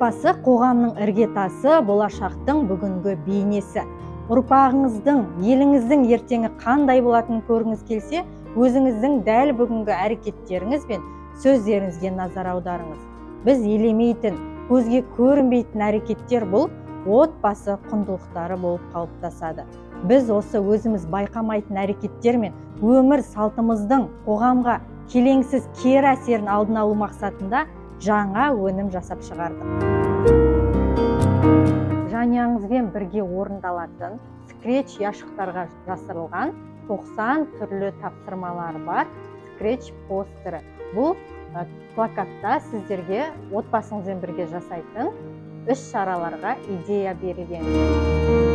Отбасы қоғамның іргетасы, болашақтың бүгінгі бейнесі. Ұрпағыңыздың, еліңіздің ертеңі қандай болатынын көргіңіз келсе, өзіңіздің дәл бүгінгі әрекеттеріңіз бен сөздеріңізге назар аударыңыз. Біз елемейтін, көзге көрінбейтін әрекеттер бұл отбасы құндылықтары болып қалыптасады. Біз осы өзіміз байқамайтын әрекеттер мен өмір салтымыздың қоғамға келеңсіз кері әсерін алдын алу мақсатында жаңа өнім жасап шығардық. Жанұяңызбен бірге орындалатын скретч ящықтарға жасырылған 90 түрлі тапсырмалар бар скретч постері. Бұл плакатта сіздерге отбасыңызбен бірге жасайтын іс-шараларға идея берілген.